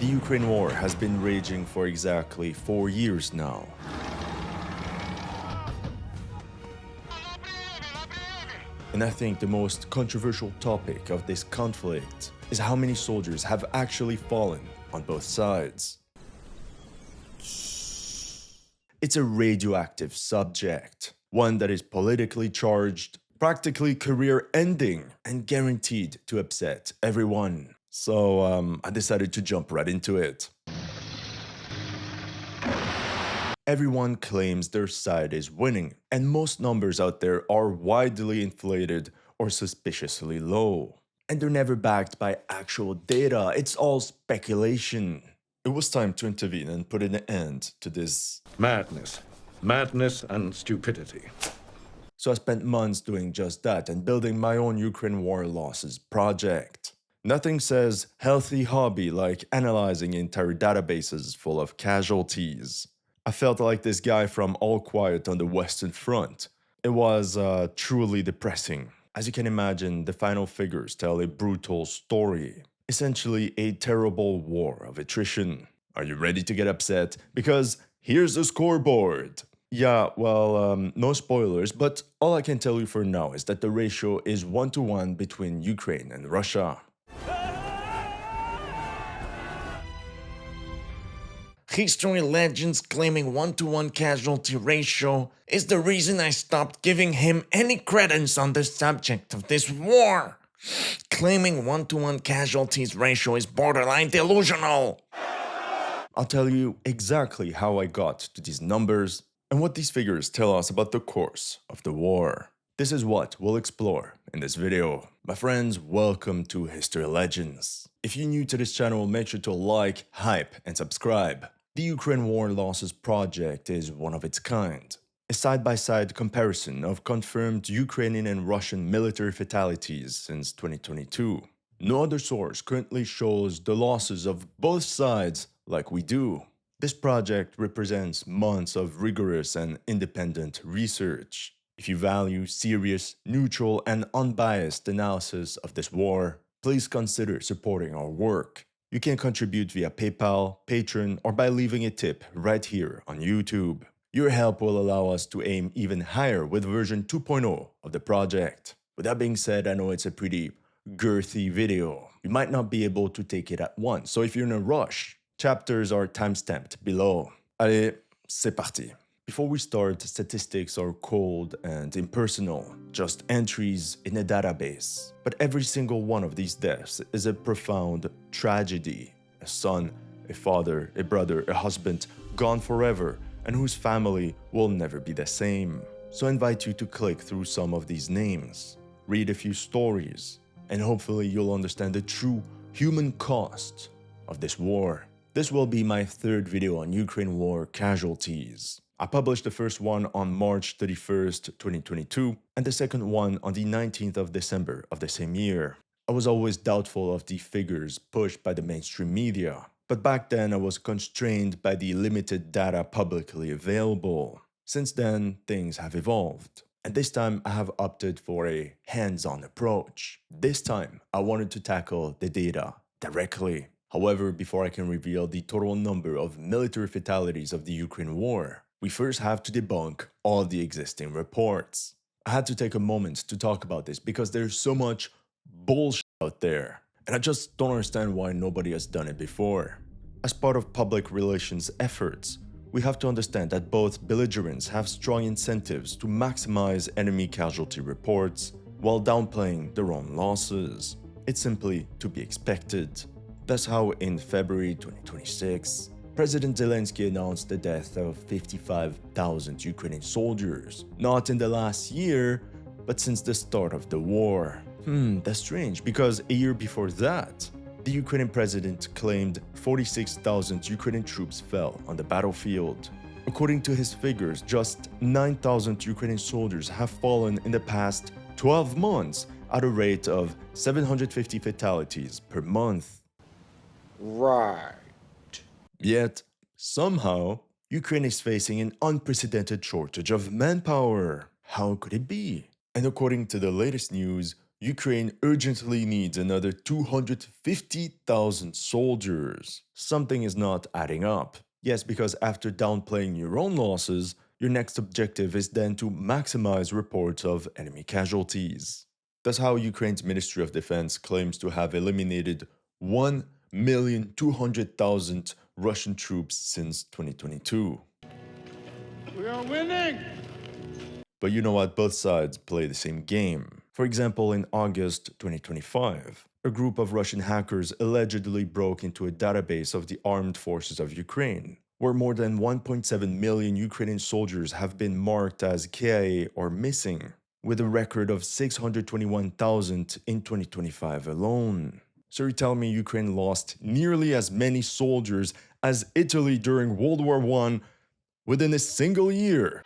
The Ukraine war has been raging for exactly 4 years now. And I think the most controversial topic of this conflict is how many soldiers have actually fallen on both sides. It's a radioactive subject, one that is politically charged, practically career-ending, and guaranteed to upset everyone. So I decided to jump right into it. Everyone claims their side is winning, and most numbers out there are widely inflated or suspiciously low. And they're never backed by actual data, it's all speculation. It was time to intervene and put an end to this madness. Madness and stupidity. So I spent months doing just that and building my own Ukraine war losses project. Nothing says healthy hobby like analyzing entire databases full of casualties. I felt like this guy from All Quiet on the Western Front. It was truly depressing. As you can imagine, the final figures tell a brutal story. Essentially a terrible war of attrition. Are you ready to get upset? Because here's the scoreboard. Yeah, well, no spoilers, but all I can tell you for now is that the ratio is 1-to-1 between Ukraine and Russia. HistoryLegends claiming 1-to-1 casualty ratio is the reason I stopped giving him any credence on the subject of this war. Claiming 1-to-1 casualties ratio is borderline delusional. I'll tell you exactly how I got to these numbers and what these figures tell us about the course of the war. This is what we'll explore in this video. My friends, welcome to HistoryLegends. If you're new to this channel, make sure to like, hype, and subscribe. The Ukraine War Losses project is one of its kind. A side-by-side comparison of confirmed Ukrainian and Russian military fatalities since 2022. No other source currently shows the losses of both sides like we do. This project represents months of rigorous and independent research. If you value serious, neutral, and unbiased analysis of this war, please consider supporting our work. You can contribute via PayPal, Patreon, or by leaving a tip right here on YouTube. Your help will allow us to aim even higher with version 2.0 of the project. With that being said, I know it's a pretty girthy video. You might not be able to take it at once, so if you're in a rush, chapters are timestamped below. Allez, c'est parti. Before we start, statistics are cold and impersonal, just entries in a database. But every single one of these deaths is a profound tragedy. A son, a father, a brother, a husband, gone forever, and whose family will never be the same. So I invite you to click through some of these names, read a few stories, and hopefully you'll understand the true human cost of this war. This will be my third video on Ukraine war casualties. I published the first one on March 31st, 2022, and the second one on the 19th of December of the same year. I was always doubtful of the figures pushed by the mainstream media, but back then I was constrained by the limited data publicly available. Since then, things have evolved, and this time I have opted for a hands-on approach. This time, I wanted to tackle the data directly. However, before I can reveal the total number of military fatalities of the Ukraine war, we first have to debunk all the existing reports. I had to take a moment to talk about this because there's so much bullshit out there, and I just don't understand why nobody has done it before. As part of public relations efforts, we have to understand that both belligerents have strong incentives to maximize enemy casualty reports while downplaying their own losses. It's simply to be expected. That's how in February 2026, President Zelensky announced the death of 55,000 Ukrainian soldiers. Not in the last year, but since the start of the war. That's strange, because a year before that, the Ukrainian president claimed 46,000 Ukrainian troops fell on the battlefield. According to his figures, just 9,000 Ukrainian soldiers have fallen in the past 12 months at a rate of 750 fatalities per month. Right. Yet, somehow, Ukraine is facing an unprecedented shortage of manpower. How could it be? And according to the latest news, Ukraine urgently needs another 250,000 soldiers. Something is not adding up. Yes, because after downplaying your own losses, your next objective is then to maximize reports of enemy casualties. That's how Ukraine's Ministry of Defense claims to have eliminated 1,200,000 Russian troops since 2022. We are winning! But you know what? Both sides play the same game. For example, in August 2025, a group of Russian hackers allegedly broke into a database of the armed forces of Ukraine, where more than 1.7 million Ukrainian soldiers have been marked as KIA or missing, with a record of 621,000 in 2025 alone. So you tell me Ukraine lost nearly as many soldiers as Italy during World War I within a single year.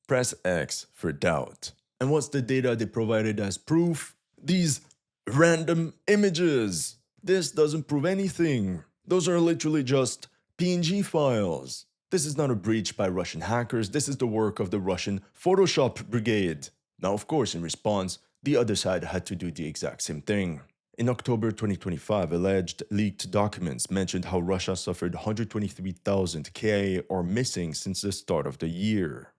Press X for doubt. And what's the data they provided as proof? These random images. This doesn't prove anything. Those are literally just PNG files. This is not a breach by Russian hackers, this is the work of the Russian Photoshop brigade. Now, of course, in response, the other side had to do the exact same thing. In October 2025, alleged leaked documents mentioned how Russia suffered 123,000 KIA or missing since the start of the year.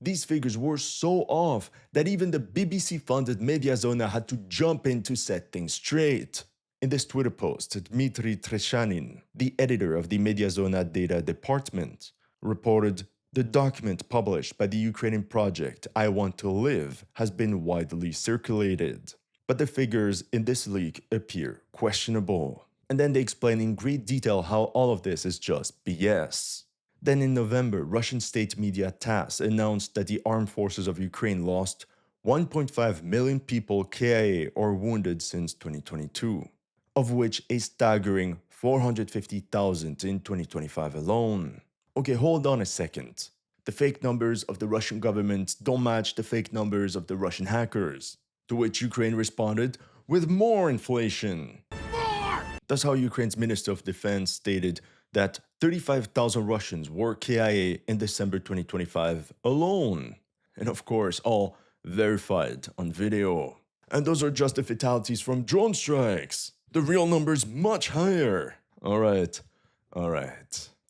These figures were so off that even the BBC-funded Mediazona had to jump in to set things straight. In this Twitter post, Dmitry Treshanin, the editor of the Mediazona data department, reported, "The document published by the Ukrainian project I Want to Live has been widely circulated, but the figures in this leak appear questionable." And then they explain in great detail how all of this is just BS. Then in November, Russian state media TASS announced that the armed forces of Ukraine lost 1.5 million people KIA or wounded since 2022, of which a staggering 450,000 in 2025 alone. Okay, hold on a second. The fake numbers of the Russian government don't match the fake numbers of the Russian hackers, to which Ukraine responded with more inflation. That's how Ukraine's Minister of Defense stated that 35,000 Russians were KIA in December 2025 alone. And of course, all verified on video. And those are just the fatalities from drone strikes. The real number's much higher. Alright.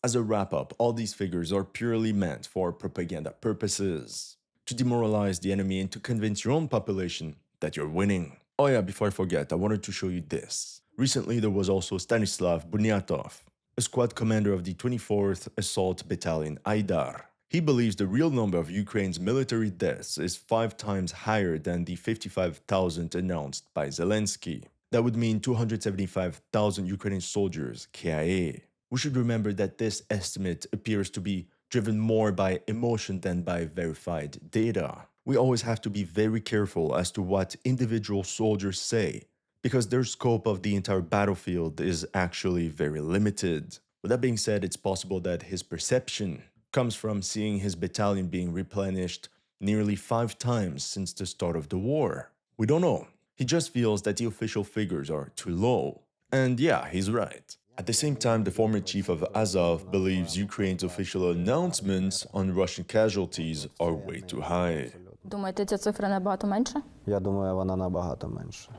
As a wrap-up, all these figures are purely meant for propaganda purposes, to demoralize the enemy and to convince your own population that you're winning. Oh yeah, before I forget, I wanted to show you this. Recently, there was also Stanislav Bunyatov, a squad commander of the 24th Assault Battalion Aidar. He believes the real number of Ukraine's military deaths is 5 times higher than the 55,000 announced by Zelensky. That would mean 275,000 Ukrainian soldiers KIA. We should remember that this estimate appears to be driven more by emotion than by verified data. We always have to be very careful as to what individual soldiers say, because their scope of the entire battlefield is actually very limited. With that being said, it's possible that his perception comes from seeing his battalion being replenished nearly 5 times since the start of the war. We don't know. He just feels that the official figures are too low. And yeah, he's right. At the same time, the former chief of Azov believes Ukraine's official announcements on Russian casualties are way too high. Думаєте, ця цифра набагато менша? Я думаю, вона набагато менша.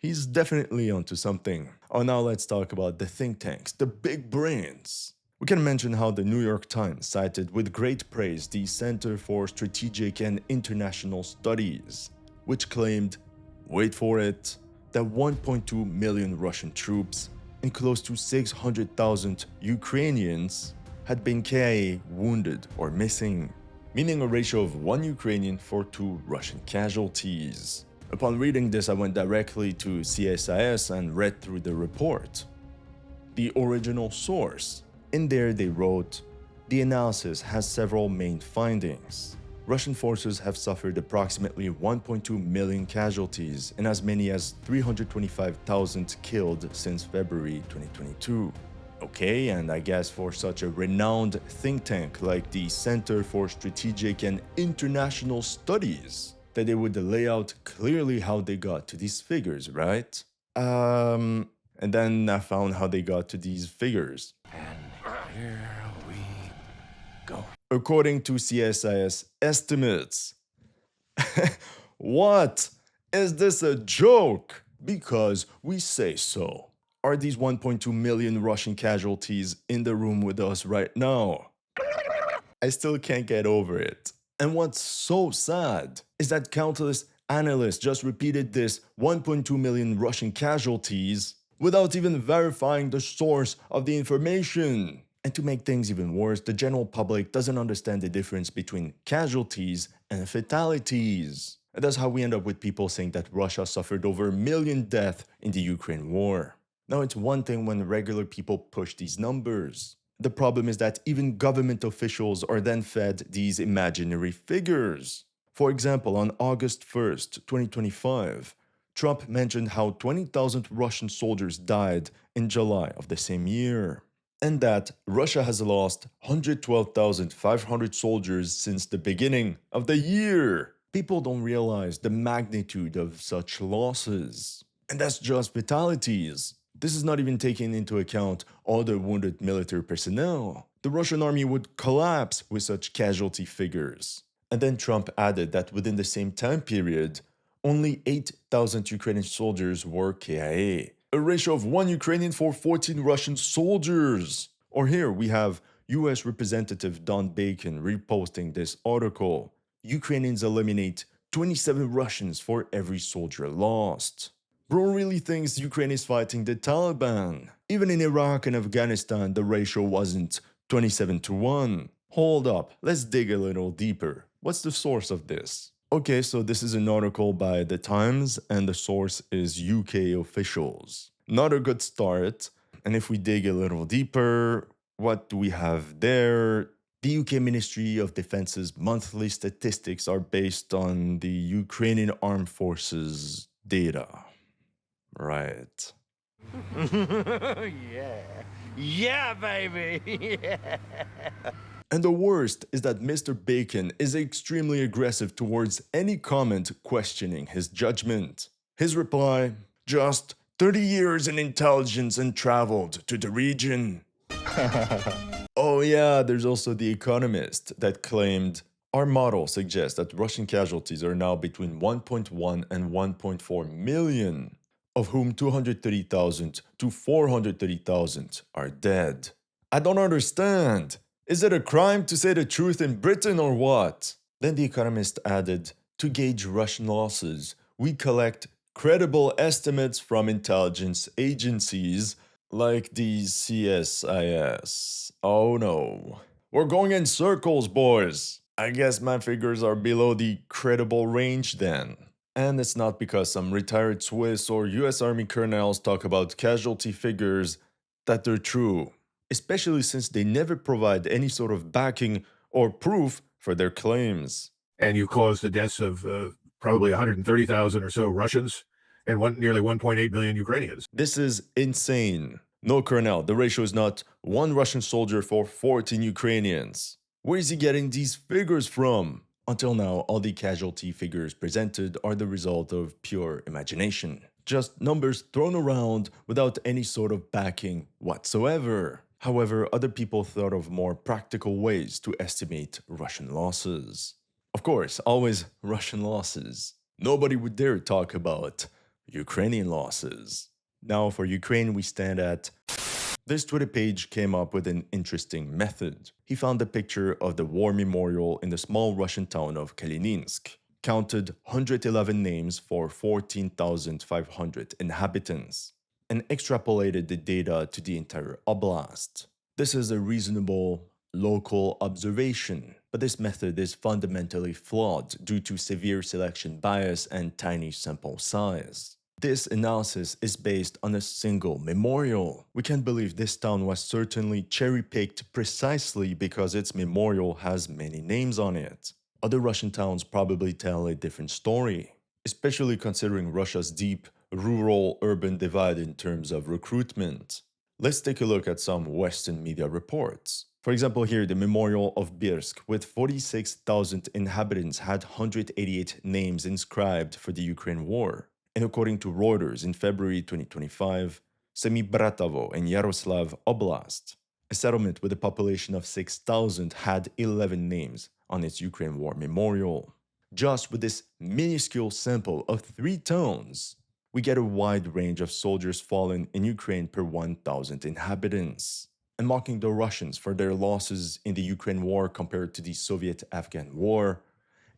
He's definitely onto something. Oh, now let's talk about the think tanks, the big brains. We can mention how the New York Times cited with great praise the Center for Strategic and International Studies, which claimed, wait for it, that 1.2 million Russian troops and close to 600,000 Ukrainians had been KIA, wounded, or missing, meaning a ratio of 1 Ukrainian for 2 Russian casualties. Upon reading this, I went directly to CSIS and read through the report. The original source. In there they wrote, the analysis has several main findings. Russian forces have suffered approximately 1.2 million casualties and as many as 325,000 killed since February 2022. Okay, and I guess for such a renowned think tank like the Center for Strategic and International Studies, that they would lay out clearly how they got to these figures, right? And then I found how they got to these figures. And here we go. according to CSIS estimates. What? Is this a joke? Because we say so. Are these 1.2 million Russian casualties in the room with us right now? I still can't get over it. And what's so sad is that countless analysts just repeated this 1.2 million Russian casualties without even verifying the source of the information. And to make things even worse, the general public doesn't understand the difference between casualties and fatalities. And that's how we end up with people saying that Russia suffered over 1 million deaths in the Ukraine war. Now, it's one thing when regular people push these numbers. The problem is that even government officials are then fed these imaginary figures. For example, on August 1st, 2025, Trump mentioned how 20,000 Russian soldiers died in July of the same year, and that Russia has lost 112,500 soldiers since the beginning of the year. People don't realize the magnitude of such losses. And that's just fatalities. This is not even taking into account all the wounded military personnel. The Russian army would collapse with such casualty figures. And then Trump added that within the same time period, only 8,000 Ukrainian soldiers were KIA, a ratio of 1 Ukrainian for 14 Russian soldiers. Or here we have US Representative Don Bacon reposting this article. Ukrainians eliminate 27 Russians for every soldier lost. Bro really thinks Ukraine is fighting the Taliban. Even in Iraq and Afghanistan, the ratio wasn't 27-1. Hold up, let's dig a little deeper. What's the source of this? Okay, so this is an article by The Times, and the source is UK officials. Not a good start. And if we dig a little deeper, what do we have there? The UK Ministry of Defense's monthly statistics are based on the Ukrainian Armed Forces data. Right. Yeah, baby. And the worst is that Mr. Bacon is extremely aggressive towards any comment questioning his judgment. His reply, just 30 years in intelligence and traveled to the region. Oh yeah, there's also The Economist that claimed, our model suggests that Russian casualties are now between 1.1 and 1.4 million, of whom 230,000 to 430,000 are dead. I don't understand. Is it a crime to say the truth in Britain or what? Then The Economist added, to gauge Russian losses, we collect credible estimates from intelligence agencies like the CSIS. Oh no. We're going in circles, boys. I guess my figures are below the credible range then. And it's not because some retired Swiss or US Army colonels talk about casualty figures that they're true, especially since they never provide any sort of backing or proof for their claims. And you caused the deaths of probably 130,000 or so Russians and nearly 1.8 million Ukrainians. This is insane. No, Colonel, the ratio is not 1 Russian soldier for 14 Ukrainians. Where is he getting these figures from? Until now, all the casualty figures presented are the result of pure imagination. Just numbers thrown around without any sort of backing whatsoever. However, other people thought of more practical ways to estimate Russian losses. Of course, always Russian losses. Nobody would dare talk about Ukrainian losses. Now for Ukraine, we stand at... This Twitter page came up with an interesting method. He found a picture of the war memorial in the small Russian town of Kalininsk, counted 111 names for 14,500 inhabitants, and extrapolated the data to the entire oblast. This is a reasonable local observation, but this method is fundamentally flawed due to severe selection bias and tiny sample size. This analysis is based on a single memorial. We can't believe this town was certainly cherry-picked precisely because its memorial has many names on it. Other Russian towns probably tell a different story, especially considering Russia's deep rural-urban divide in terms of recruitment. Let's take a look at some Western media reports. For example, here, the memorial of Birsk, with 46,000 inhabitants, had 188 names inscribed for the Ukraine war. And according to Reuters, in February 2025, Semibratavo in Yaroslav Oblast A settlement with a population of 6,000 had 11 names on its Ukraine War memorial. Just with this minuscule sample of 3 towns, we get a wide range of soldiers fallen in Ukraine per 1,000 inhabitants. And mocking the Russians for their losses in the Ukraine war compared to the Soviet-Afghan war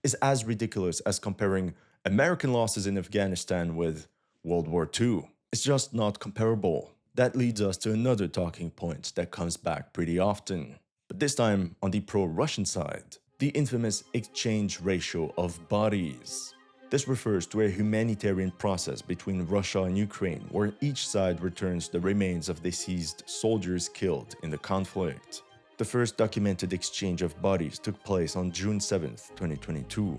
is as ridiculous as comparing American losses in Afghanistan with World War II. It's just not comparable. That leads us to another talking point that comes back pretty often, but this time on the pro-Russian side, the infamous exchange ratio of bodies. This refers to a humanitarian process between Russia and Ukraine where each side returns the remains of deceased soldiers killed in the conflict. The first documented exchange of bodies took place on June 7, 2022,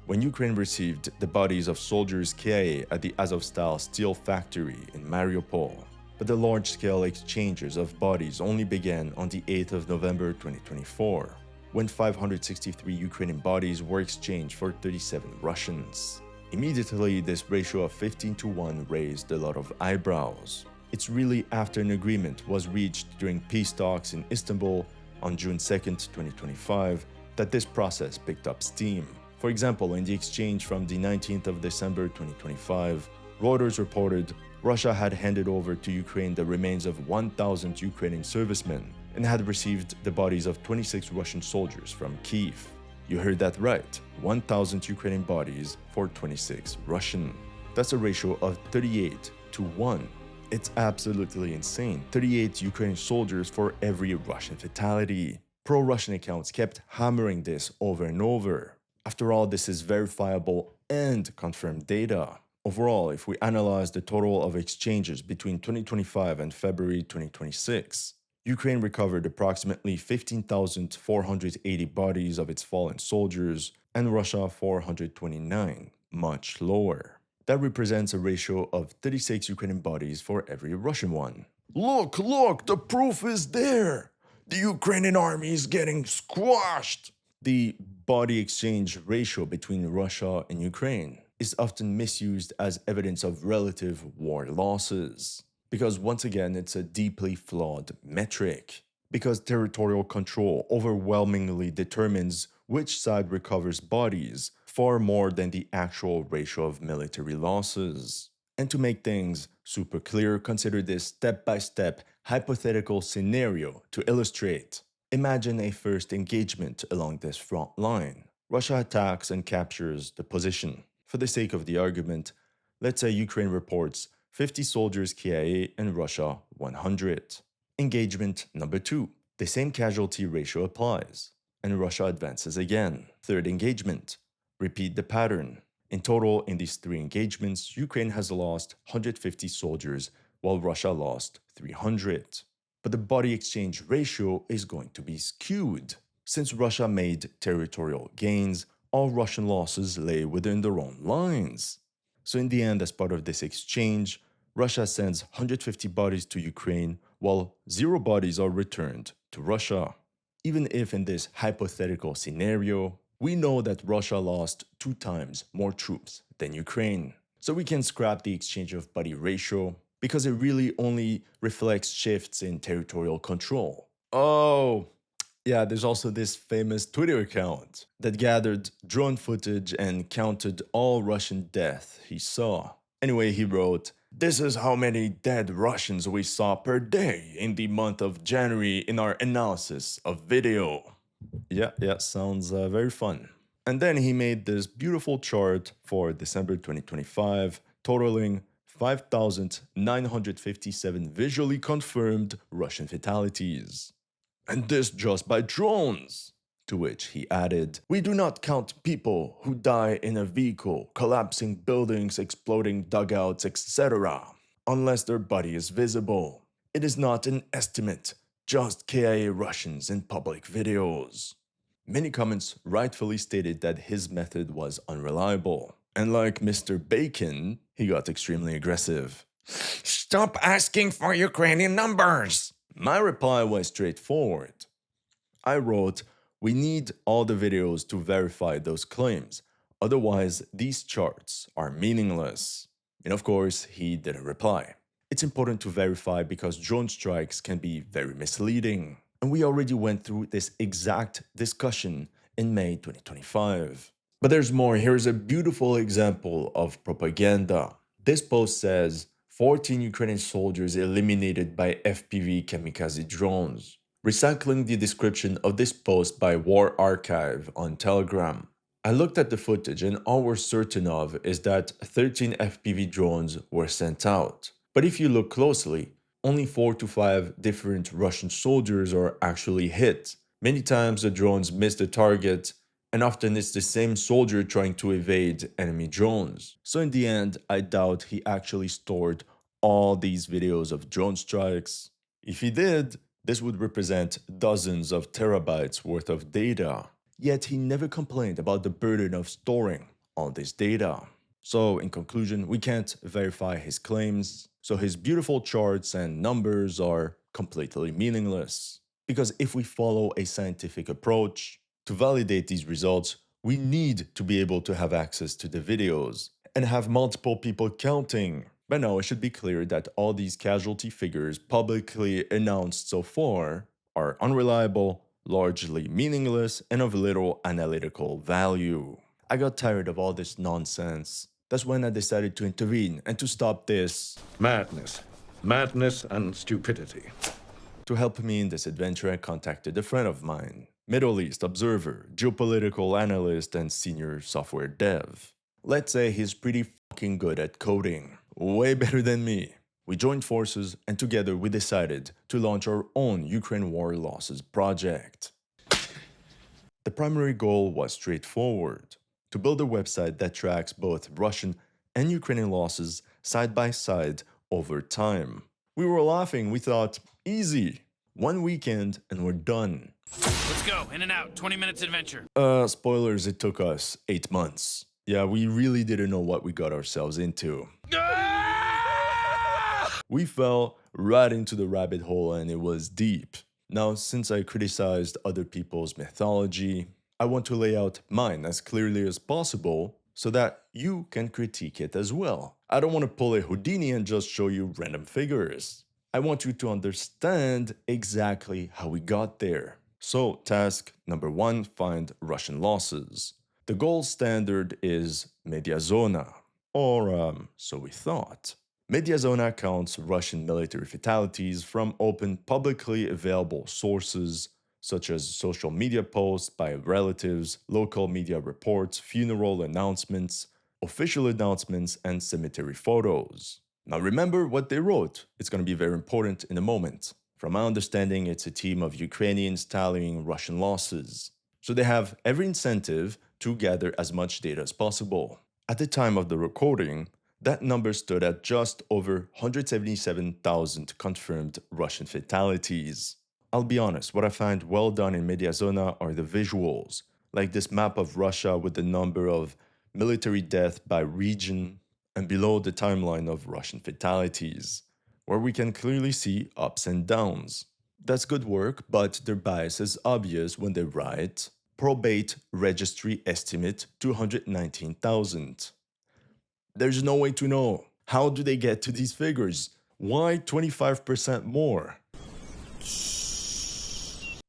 when Ukraine received the bodies of soldiers KIA at the Azovstal steel factory in Mariupol. But the large-scale exchanges of bodies only began on the 8th of November 2024, when 563 Ukrainian bodies were exchanged for 37 Russians. Immediately, this ratio of 15-to-1 raised a lot of eyebrows. It's really after an agreement was reached during peace talks in Istanbul on June 2, 2025, that this process picked up steam. For example, in the exchange from the 19th of December 2025, Reuters reported Russia had handed over to Ukraine the remains of 1,000 Ukrainian servicemen and had received the bodies of 26 Russian soldiers from Kyiv. You heard that right, 1,000 Ukrainian bodies for 26 Russian. That's a ratio of 38-to-1. It's absolutely insane. 38 Ukrainian soldiers for every Russian fatality. Pro-Russian accounts kept hammering this over and over. After all, this is verifiable and confirmed data. Overall, if we analyze the total of exchanges between 2025 and February 2026, Ukraine recovered approximately 15,480 bodies of its fallen soldiers, and Russia 429, much lower. That represents a ratio of 36 Ukrainian bodies for every Russian one. Look, the proof is there! The Ukrainian army is getting squashed! The body exchange ratio between Russia and Ukraine is often misused as evidence of relative war losses. Because once again, it's a deeply flawed metric. Because territorial control overwhelmingly determines which side recovers bodies far more than the actual ratio of military losses. And to make things super clear, consider this step-by-step hypothetical scenario to illustrate. Imagine a first engagement along this front line. Russia attacks and captures the position. For the sake of the argument, let's say Ukraine reports 50 soldiers KIA and Russia 100. Engagement number 2. The same casualty ratio applies, and Russia advances again. Third engagement. Repeat the pattern. In total, in these 3 engagements, Ukraine has lost 150 soldiers, while Russia lost 300. But the body exchange ratio is going to be skewed. Since Russia made territorial gains, all Russian losses lay within their own lines. So in the end, as part of this exchange, Russia sends 150 bodies to Ukraine, while 0 bodies are returned to Russia. Even if in this hypothetical scenario, we know that Russia lost 2 times more troops than Ukraine. So we can scrap the exchange of body ratio, because it really only reflects shifts in territorial control. Oh, yeah, there's also this famous Twitter account that gathered drone footage and counted all Russian death he saw. Anyway, he wrote, "This is how many dead Russians we saw per day in the month of January in our analysis of video." Yeah, sounds very fun. And then he made this beautiful chart for December 2025, totaling 5,957 visually confirmed Russian fatalities. And this just by drones. To which he added, "We do not count people who die in a vehicle, collapsing buildings, exploding dugouts, etc., unless their body is visible. It is not an estimate, just KIA Russians in public videos." Many comments rightfully stated that his method was unreliable. And like Mr. Bacon, he got extremely aggressive. Stop asking for Ukrainian numbers! My reply was straightforward. I wrote, "We need all the videos to verify those claims, otherwise these charts are meaningless." And of course, he didn't reply. It's important to verify because drone strikes can be very misleading. And we already went through this exact discussion in May 2025. But there's more. Here's a beautiful example of propaganda. This post says 14 Ukrainian soldiers eliminated by FPV kamikaze drones. Recycling the description of this post by War Archive on Telegram. I looked at the footage and all we're certain of is that 13 FPV drones were sent out. But if you look closely, only 4 to 5 different Russian soldiers are actually hit. Many times the drones miss the target, and often it's the same soldier trying to evade enemy drones. So in the end, I doubt he actually stored all these videos of drone strikes. If he did, this would represent dozens of terabytes worth of data. Yet he never complained about the burden of storing all this data. So in conclusion, we can't verify his claims, so his beautiful charts and numbers are completely meaningless. Because if we follow a scientific approach, to validate these results, we need to be able to have access to the videos and have multiple people counting. But now it should be clear that all these casualty figures publicly announced so far are unreliable, largely meaningless, and of little analytical value. I got tired of all this nonsense. That's when I decided to intervene and to stop this. Madness. Madness and stupidity. To help me in this adventure, I contacted a friend of mine, Middle East observer, geopolitical analyst, and senior software dev. Let's say he's pretty fucking good at coding, way better than me. We joined forces and together we decided to launch our own Ukraine War Losses project. The primary goal was straightforward, to build a website that tracks both Russian and Ukrainian losses side by side over time. We were laughing, we thought, easy, one weekend and we're done. Let's go. In and out. 20 minutes adventure. Spoilers, it took us 8 months. Yeah, we really didn't know what we got ourselves into. We fell right into the rabbit hole and it was deep. Now, since I criticized other people's mythology, I want to lay out mine as clearly as possible so that you can critique it as well. I don't want to pull a Houdini and just show you random figures. I want you to understand exactly how we got there. So, task number 1, find Russian losses. The gold standard is Mediazona, or so we thought. Mediazona counts Russian military fatalities from open publicly available sources such as social media posts by relatives, local media reports, funeral announcements, official announcements, and cemetery photos. Now remember what they wrote. It's going to be very important in a moment. From my understanding, it's a team of Ukrainians tallying Russian losses. So they have every incentive to gather as much data as possible. At the time of the recording, that number stood at just over 177,000 confirmed Russian fatalities. I'll be honest, what I find well done in Mediazona are the visuals, like this map of Russia with the number of military deaths by region, and below the timeline of Russian fatalities, where we can clearly see ups and downs. That's good work, but their bias is obvious when they write probate registry estimate 219,000. There's no way to know. How do they get to these figures? Why 25% more?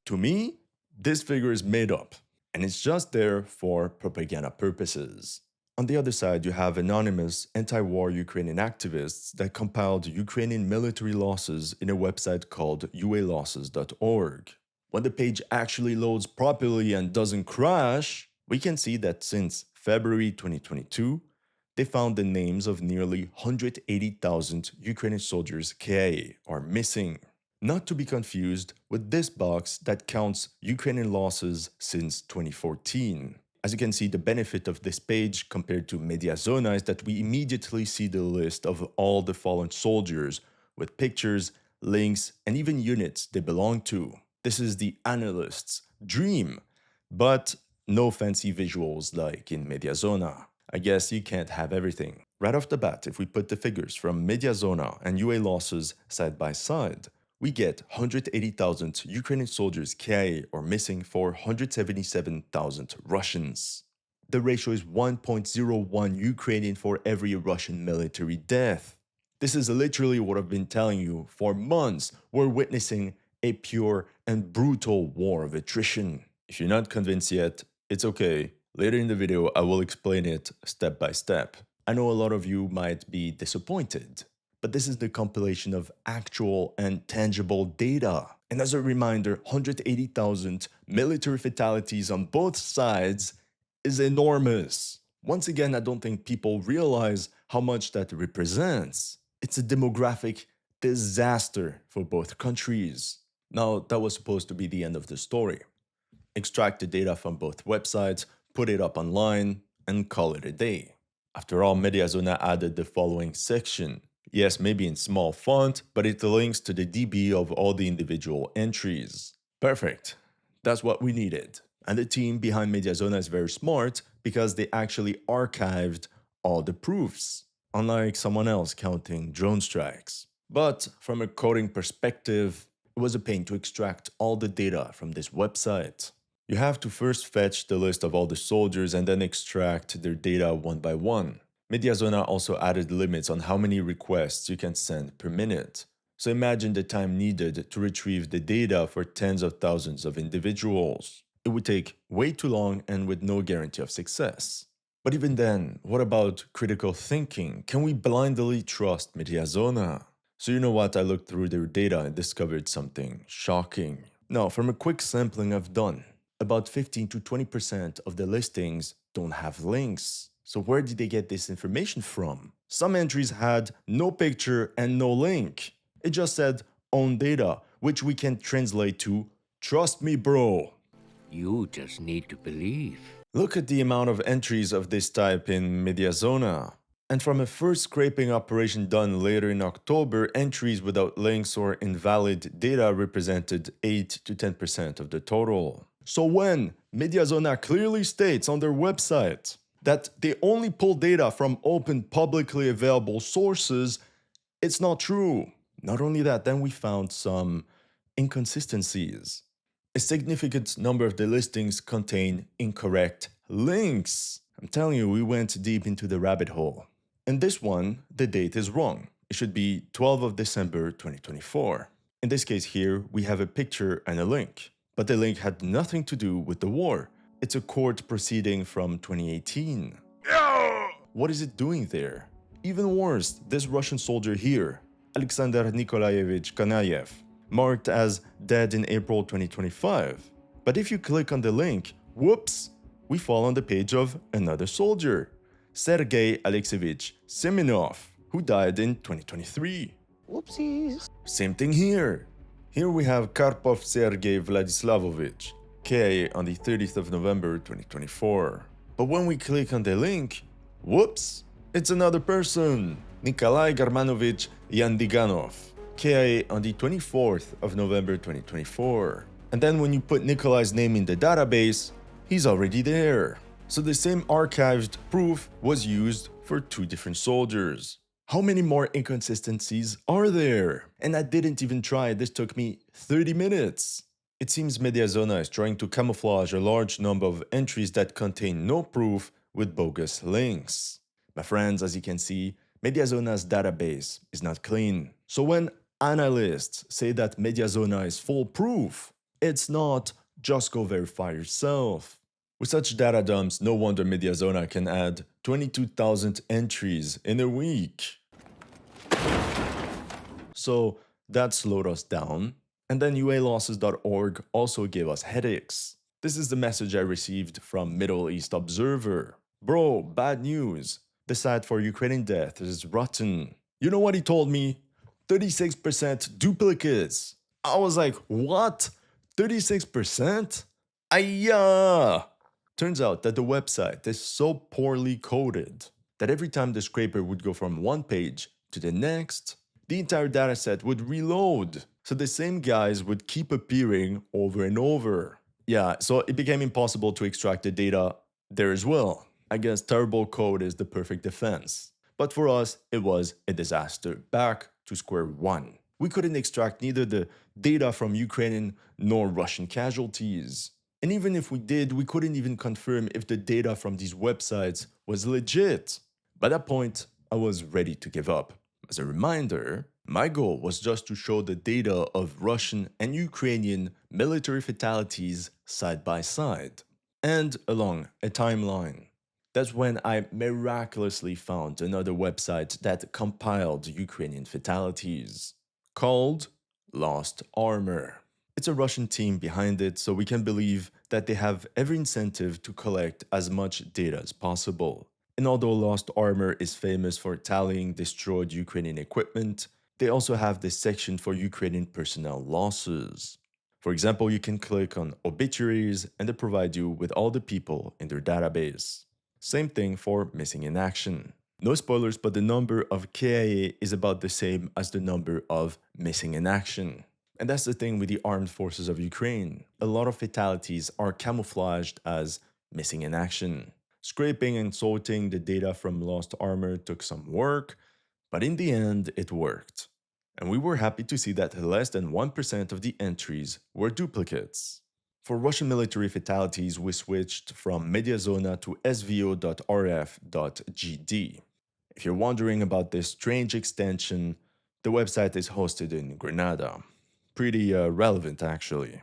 To me, this figure is made up, and it's just there for propaganda purposes. On the other side, you have anonymous anti-war Ukrainian activists that compiled Ukrainian military losses in a website called UALosses.org. When the page actually loads properly and doesn't crash, we can see that since February 2022, they found the names of nearly 180,000 Ukrainian soldiers KIA are missing. Not to be confused with this box that counts Ukrainian losses since 2014. As you can see, the benefit of this page compared to Mediazona is that we immediately see the list of all the fallen soldiers with pictures, links, and even units they belong to. This is the analyst's dream, but no fancy visuals like in Mediazona. I guess you can't have everything. Right off the bat, if we put the figures from Mediazona and UA losses side by side, we get 180,000 Ukrainian soldiers KIA or missing for 177,000 Russians. The ratio is 1.01 Ukrainian for every Russian military death. This is literally what I've been telling you for months. We're witnessing a pure and brutal war of attrition. If you're not convinced yet, it's okay. Later in the video, I will explain it step by step. I know a lot of you might be disappointed, but this is the compilation of actual and tangible data. And as a reminder, 180,000 military fatalities on both sides is enormous. Once again, I don't think people realize how much that represents. It's a demographic disaster for both countries. Now, that was supposed to be the end of the story. Extract the data from both websites, put it up online, and call it a day. After all, Mediazona added the following section. Yes, maybe in small font, but it links to the DB of all the individual entries. Perfect. That's what we needed. And the team behind Mediazona is very smart because they actually archived all the proofs, unlike someone else counting drone strikes. But from a coding perspective, it was a pain to extract all the data from this website. You have to first fetch the list of all the soldiers and then extract their data one by one. Mediazona also added limits on how many requests you can send per minute. So imagine the time needed to retrieve the data for tens of thousands of individuals. It would take way too long and with no guarantee of success. But even then, what about critical thinking? Can we blindly trust Mediazona? So you know what, I looked through their data and discovered something shocking. Now, from a quick sampling I've done, about 15 to 20% of the listings don't have links. So where did they get this information from? Some entries had no picture and no link. It just said own data, which we can translate to trust me bro. You just need to believe. Look at the amount of entries of this type in Mediazona. And from a first scraping operation done later in October, entries without links or invalid data represented 8 to 10% of the total. So when Mediazona clearly states on their website that they only pull data from open publicly available sources, it's not true. Not only that, then we found some inconsistencies. A significant number of the listings contain incorrect links. I'm telling you, we went deep into the rabbit hole. In this one, the date is wrong. It should be 12th of December 2024. In this case here, we have a picture and a link. But the link had nothing to do with the war. It's a court proceeding from 2018. What is it doing there? Even worse, this Russian soldier here, Alexander Nikolaevich Kanayev, marked as dead in April 2025. But if you click on the link, whoops, we fall on the page of another soldier, Sergei Alexeyevich Semenov, who died in 2023. Whoopsies. Same thing here. Here we have Karpov Sergei Vladislavovich, KIA on the 30th of November 2024. But when we click on the link, whoops, it's another person, Nikolai Garmanovich Yandiganov, KIA on the 24th of November 2024. And then when you put Nikolai's name in the database, he's already there. So the same archived proof was used for two different soldiers. How many more inconsistencies are there? And I didn't even try, this took me 30 minutes. It seems Mediazona is trying to camouflage a large number of entries that contain no proof with bogus links. My friends, as you can see, Mediazona's database is not clean. So when analysts say that Mediazona is foolproof, it's not. Just go verify yourself. With such data dumps, no wonder Mediazona can add 22,000 entries in a week. So that slowed us down. And then UALosses.org also gave us headaches. This is the message I received from Middle East Observer. Bro, bad news. The site for Ukrainian death is rotten. You know what he told me? 36% duplicates. I was like, what? 36%? Ayya! Turns out that the website is so poorly coded that every time the scraper would go from one page to the next, the entire dataset would reload. So the same guys would keep appearing over and over. Yeah, so it became impossible to extract the data there as well. I guess terrible code is the perfect defense. But for us, it was a disaster. Back to square one. We couldn't extract neither the data from Ukrainian nor Russian casualties. And even if we did, we couldn't even confirm if the data from these websites was legit. By that point, I was ready to give up. As a reminder, my goal was just to show the data of Russian and Ukrainian military fatalities side by side, and along a timeline. That's when I miraculously found another website that compiled Ukrainian fatalities, called Lost Armor. It's a Russian team behind it, so we can believe that they have every incentive to collect as much data as possible. And although Lost Armor is famous for tallying destroyed Ukrainian equipment, they also have this section for Ukrainian personnel losses. For example, you can click on obituaries and they provide you with all the people in their database. Same thing for missing in action. No spoilers, but the number of KIA is about the same as the number of missing in action. And that's the thing with the armed forces of Ukraine. A lot of fatalities are camouflaged as missing in action. Scraping and sorting the data from Lost Armor took some work, but in the end, it worked. And we were happy to see that less than 1% of the entries were duplicates. For Russian military fatalities, we switched from Mediazona to svo.rf.gd. If you're wondering about this strange extension, the website is hosted in Grenada. Pretty relevant, actually.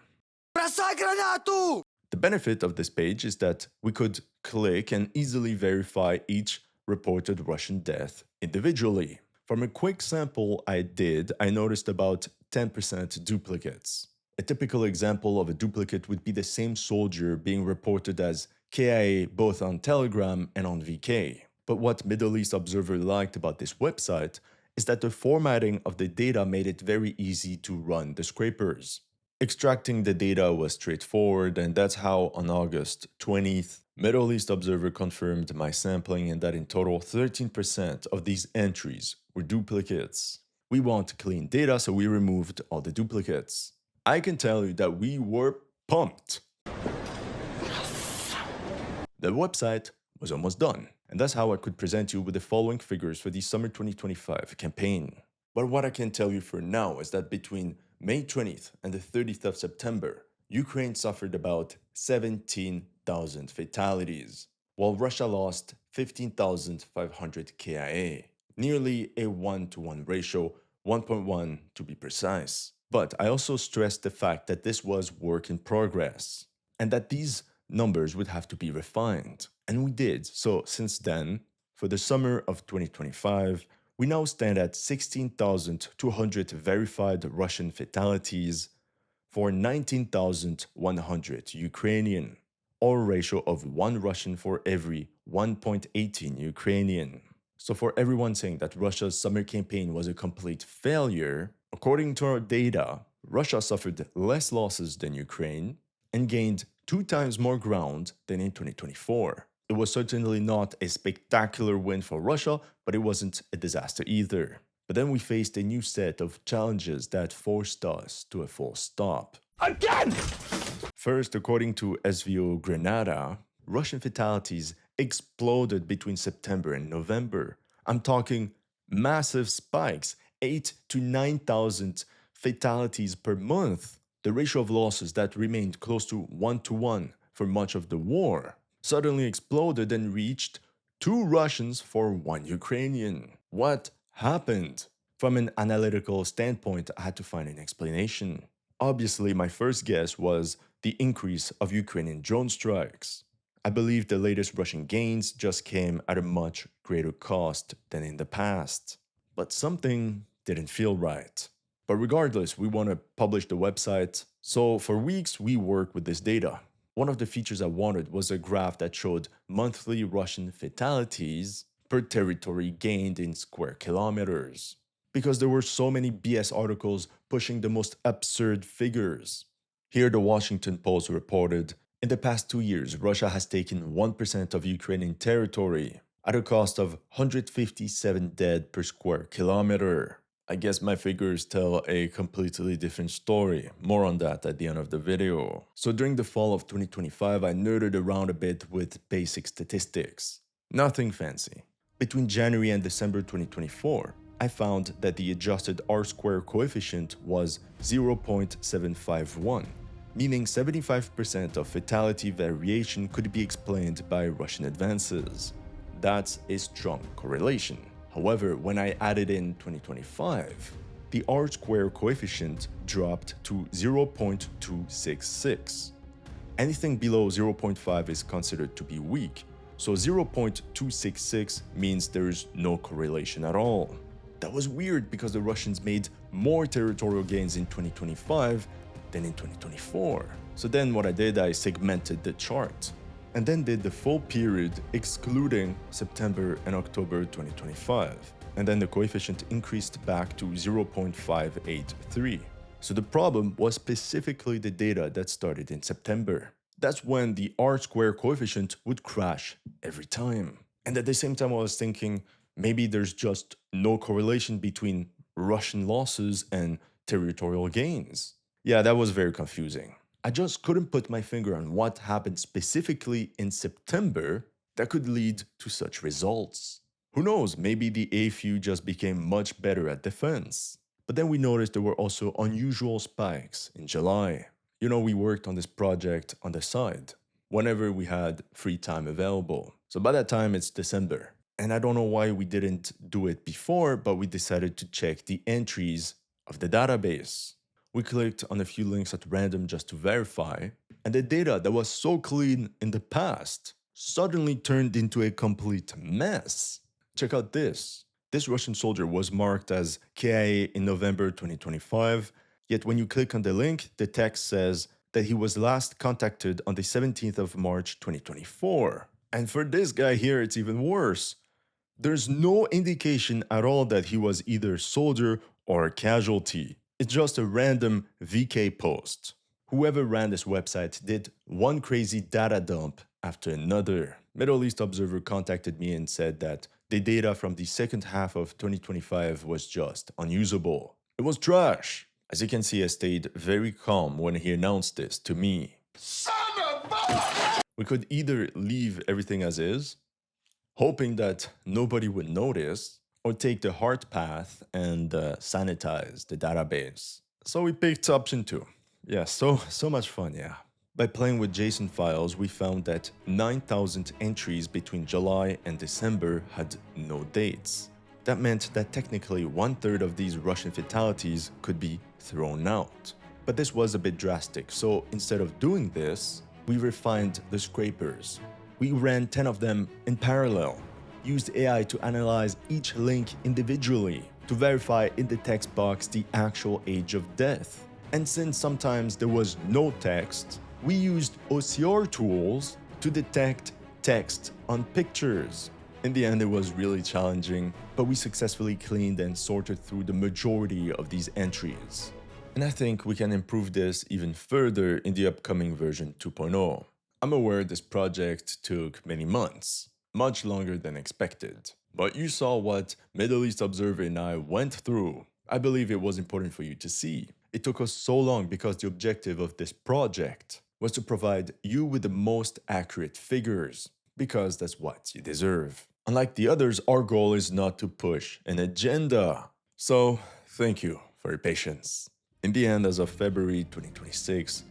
The benefit of this page is that we could click and easily verify each reported Russian death individually. From a quick sample I did, I noticed about 10% duplicates. A typical example of a duplicate would be the same soldier being reported as KIA both on Telegram and on VK. But what Middle East Observer liked about this website is that the formatting of the data made it very easy to run the scrapers. Extracting the data was straightforward, and that's how on August 20th, Middle East Observer confirmed my sampling and that in total 13% of these entries were duplicates. We want clean data, so we removed all the duplicates. I can tell you that we were pumped. The website was almost done, and that's how I could present you with the following figures for the summer 2025 campaign. But what I can tell you for now is that between May 20th and the 30th of September, Ukraine suffered about 17,000 fatalities, while Russia lost 15,500 KIA, nearly a 1-to-1 ratio, 1.1 to be precise. But I also stressed the fact that this was work in progress, and that these numbers would have to be refined. And we did. So since then, for the summer of 2025, we now stand at 16,200 verified Russian fatalities for 19,100 Ukrainian, or a ratio of 1 Russian for every 1.18 Ukrainian. So for everyone saying that Russia's summer campaign was a complete failure, according to our data, Russia suffered less losses than Ukraine and gained 2 times more ground than in 2024. It was certainly not a spectacular win for Russia, but it wasn't a disaster either. But then we faced a new set of challenges that forced us to a full stop. Again! First, according to SVO Grenada, Russian fatalities exploded between September and November. I'm talking massive spikes, 8,000 to 9,000 fatalities per month. The ratio of losses that remained close to 1-to-1 for much of the war suddenly exploded and reached 2 Russians for 1 Ukrainian. What happened? From an analytical standpoint, I had to find an explanation. Obviously, my first guess was the increase of Ukrainian drone strikes. I believe the latest Russian gains just came at a much greater cost than in the past. But something didn't feel right. But regardless, we want to publish the website. So for weeks, we worked with this data. One of the features I wanted was a graph that showed monthly Russian fatalities per territory gained in square kilometers, because there were so many BS articles pushing the most absurd figures. Here the Washington Post reported, in the past 2 years, Russia has taken 1% of Ukrainian territory at a cost of 157 dead per square kilometer. I guess my figures tell a completely different story. More on that at the end of the video. So during the fall of 2025, I nerded around a bit with basic statistics. Nothing fancy. Between January and December 2024, I found that the adjusted R-square coefficient was 0.751, meaning 75% of fatality variation could be explained by Russian advances. That's a strong correlation. However, when I added in 2025, the R-square coefficient dropped to 0.266. Anything below 0.5 is considered to be weak, so 0.266 means there's no correlation at all. That was weird because the Russians made more territorial gains in 2025 than in 2024. So then what I did, I segmented the chart and then did the full period excluding September and October 2025. And then the coefficient increased back to 0.583. So the problem was specifically the data that started in September. That's when the R-square coefficient would crash every time. And at the same time, I was thinking maybe there's just no correlation between Russian losses and territorial gains. Yeah, that was very confusing. I just couldn't put my finger on what happened specifically in September that could lead to such results. Who knows, maybe the AFU just became much better at defense. But then we noticed there were also unusual spikes in July. You know, we worked on this project on the side, whenever we had free time available. So by that time, it's December. And I don't know why we didn't do it before, but we decided to check the entries of the database. We clicked on a few links at random just to verify, and the data that was so clean in the past suddenly turned into a complete mess. Check out this. This Russian soldier was marked as KIA in November 2025, yet when you click on the link, the text says that he was last contacted on the 17th of March 2024. And for this guy here, it's even worse. There's no indication at all that he was either soldier or casualty. It's just a random VK post. Whoever ran this website did one crazy data dump after another. Middle East Observer contacted me and said that the data from the second half of 2025 was just unusable. It was trash. As you can see, I stayed very calm when he announced this to me. Son of a... We could either leave everything as is, hoping that nobody would notice, or take the hard path and sanitize the database. So we picked option 2. Yeah, so much fun, yeah. By playing with JSON files, we found that 9,000 entries between July and December had no dates. That meant that technically 1/3 of these Russian fatalities could be thrown out. But this was a bit drastic, so instead of doing this, we refined the scrapers. We ran 10 of them in parallel, used AI to analyze each link individually, to verify in the text box the actual age of death. And since sometimes there was no text, we used OCR tools to detect text on pictures. In the end, it was really challenging, but we successfully cleaned and sorted through the majority of these entries. And I think we can improve this even further in the upcoming version 2.0. I'm aware this project took many months, much longer than expected. But you saw what Middle East Observer and I went through. I believe it was important for you to see. It took us so long because the objective of this project was to provide you with the most accurate figures, because that's what you deserve. Unlike the others, our goal is not to push an agenda. So, thank you for your patience. In the end, as of February 2026,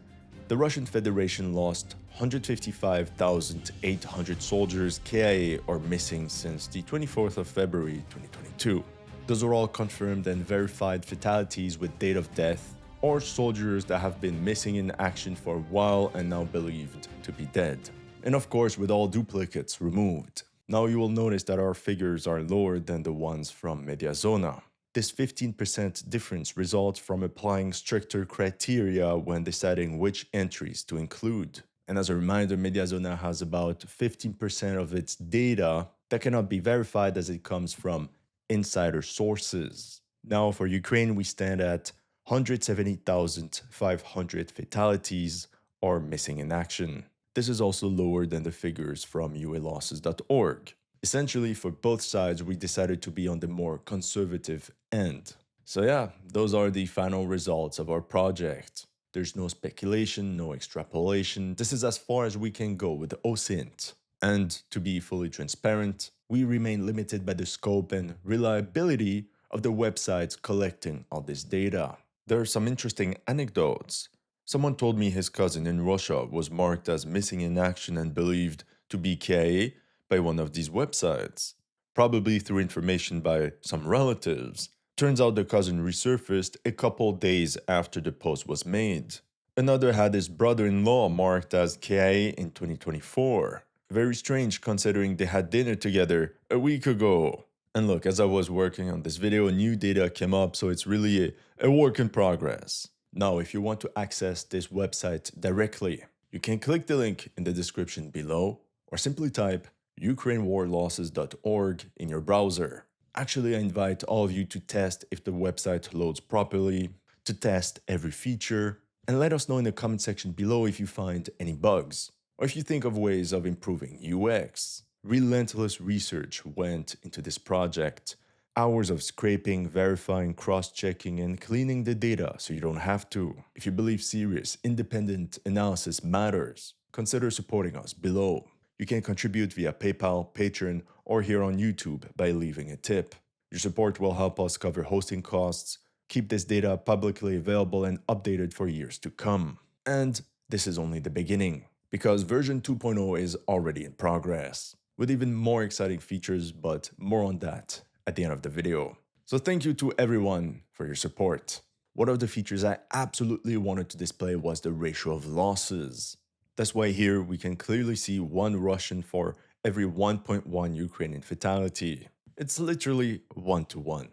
the Russian Federation lost 155,800 soldiers KIA or missing since the 24th of February 2022. Those are all confirmed and verified fatalities with date of death, or soldiers that have been missing in action for a while and now believed to be dead. And of course, with all duplicates removed. Now you will notice that our figures are lower than the ones from Mediazona. This 15% difference results from applying stricter criteria when deciding which entries to include. And as a reminder, Mediazona has about 15% of its data that cannot be verified as it comes from insider sources. Now for Ukraine, we stand at 170,500 fatalities or missing in action. This is also lower than the figures from UALosses.org. Essentially, for both sides, we decided to be on the more conservative end. So yeah, those are the final results of our project. There's no speculation, no extrapolation. This is as far as we can go with OSINT. And to be fully transparent, we remain limited by the scope and reliability of the websites collecting all this data. There are some interesting anecdotes. Someone told me his cousin in Russia was marked as missing in action and believed to be KIA by one of these websites. probably through information by some relatives. Turns out the cousin resurfaced a couple days after the post was made. Another had his brother-in-law marked as KIA in 2024. Very strange considering they had dinner together a week ago. And look, as I was working on this video, new data came up, so it's really a work in progress. Now, if you want to access this website directly, you can click the link in the description below or simply type UkraineWarLosses.org in your browser. Actually, I invite all of you to test if the website loads properly, to test every feature, and let us know in the comment section below if you find any bugs, or if you think of ways of improving UX. Relentless research went into this project. Hours of scraping, verifying, cross-checking, and cleaning the data so you don't have to. If you believe serious, independent analysis matters, consider supporting us below. You can contribute via PayPal, Patreon, or here on YouTube by leaving a tip. Your support will help us cover hosting costs, keep this data publicly available and updated for years to come. And this is only the beginning, because version 2.0 is already in progress, with even more exciting features, but more on that at the end of the video. So thank you to everyone for your support. One of the features I absolutely wanted to display was the ratio of losses. That's why here we can clearly see 1 Russian for every 1.1 Ukrainian fatality. It's literally 1-to-1.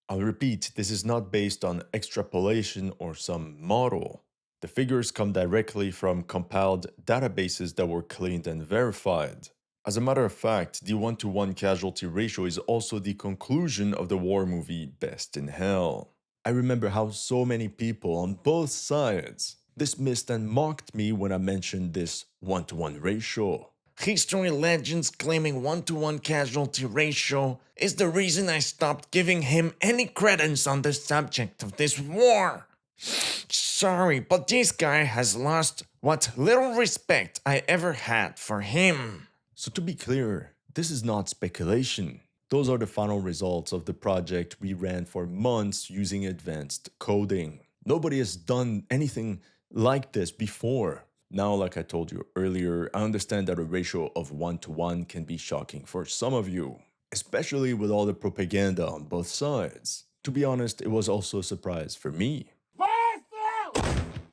I'll repeat, this is not based on extrapolation or some model. The figures come directly from compiled databases that were cleaned and verified. As a matter of fact, the 1-to-1 casualty ratio is also the conclusion of the war movie Best in Hell. I remember how so many people on both sides dismissed and mocked me when I mentioned this 1-to-1 ratio. HistoryLegends claiming 1-to-1 casualty ratio is the reason I stopped giving him any credence on the subject of this war. Sorry, but this guy has lost what little respect I ever had for him. So to be clear, this is not speculation. Those are the final results of the project we ran for months using advanced coding. Nobody has done anything like this before. Now, like I told you earlier, I understand that a ratio of 1-to-1 can be shocking for some of you, especially with all the propaganda on both sides. To be honest, it was also a surprise for me.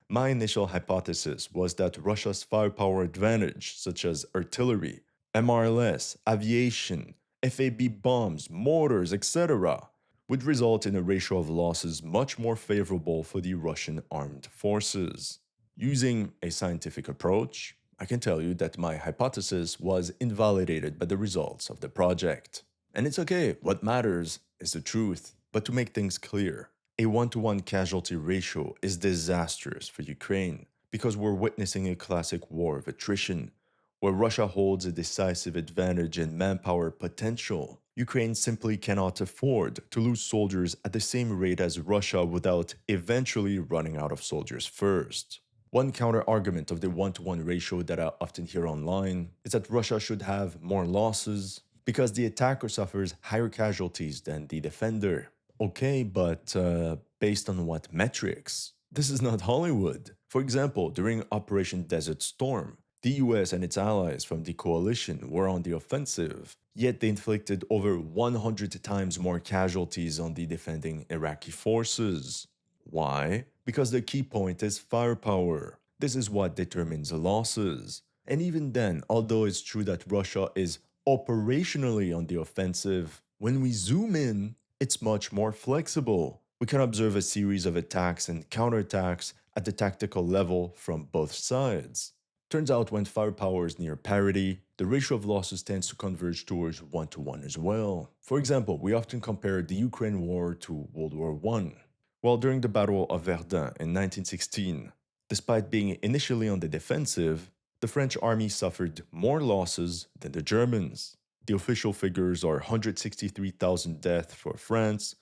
My initial hypothesis was that Russia's firepower advantage, such as artillery, MRLS, aviation, FAB bombs, mortars, etc., would result in a ratio of losses much more favorable for the Russian armed forces. Using a scientific approach, I can tell you that my hypothesis was invalidated by the results of the project. And it's okay, what matters is the truth. But to make things clear, a 1-to-1 casualty ratio is disastrous for Ukraine because we're witnessing a classic war of attrition, where Russia holds a decisive advantage in manpower potential. Ukraine simply cannot afford to lose soldiers at the same rate as Russia without eventually running out of soldiers first. One counter-argument of the 1-to-1 ratio that I often hear online is that Russia should have more losses because the attacker suffers higher casualties than the defender. Okay, but based on what metrics? This is not Hollywood. For example, during Operation Desert Storm, the US and its allies from the coalition were on the offensive, yet they inflicted over 100 times more casualties on the defending Iraqi forces. Why? Because the key point is firepower. This is what determines the losses. And even then, although it's true that Russia is operationally on the offensive, when we zoom in, it's much more flexible. We can observe a series of attacks and counterattacks at the tactical level from both sides. Turns out when firepower is near parity, the ratio of losses tends to converge towards 1-to-1 as well. For example, we often compare the Ukraine war to World War I. Well, during the Battle of Verdun in 1916, despite being initially on the defensive, the French army suffered more losses than the Germans. The official figures are 163,000 deaths for France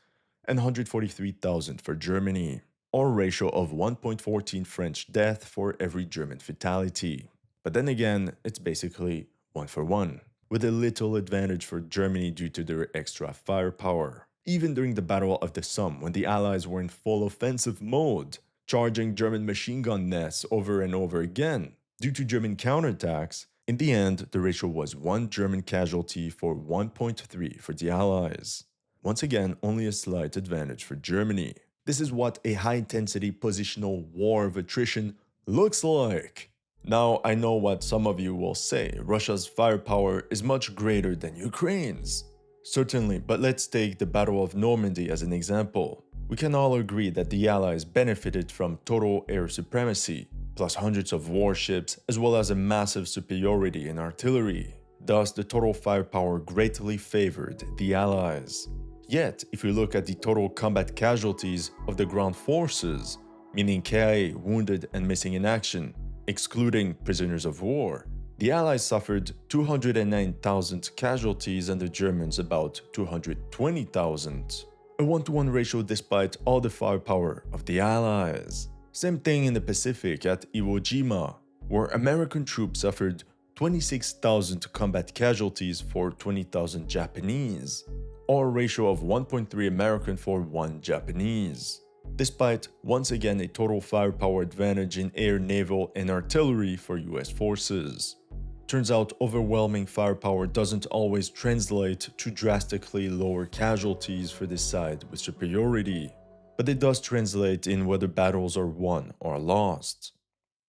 and 143,000 for Germany, or a ratio of 1.14 French death for every German fatality. But then again, it's basically 1-for-1, with a little advantage for Germany due to their extra firepower. Even during the Battle of the Somme, when the Allies were in full offensive mode, charging German machine gun nests over and over again, due to German counterattacks, In the end, the ratio was 1 German casualty for 1.3 for the Allies. Once again, only a slight advantage for Germany. This is what a high-intensity positional war of attrition looks like. Now, I know what some of you will say, Russia's firepower is much greater than Ukraine's. Certainly, but let's take the Battle of Normandy as an example. We can all agree that the Allies benefited from total air supremacy, plus hundreds of warships, as well as a massive superiority in artillery. Thus, the total firepower greatly favored the Allies. Yet, if you look at the total combat casualties of the ground forces, meaning KIA, wounded and missing in action, excluding prisoners of war, the Allies suffered 209,000 casualties and the Germans about 220,000. A 1-to-1 ratio despite all the firepower of the Allies. Same thing in the Pacific at Iwo Jima, where American troops suffered 26,000 combat casualties for 20,000 Japanese, or a ratio of 1.3 American for 1 Japanese. Despite once again a total firepower advantage in air, naval, and artillery for US forces. Turns out overwhelming firepower doesn't always translate to drastically lower casualties for this side with superiority, but it does translate in whether battles are won or lost.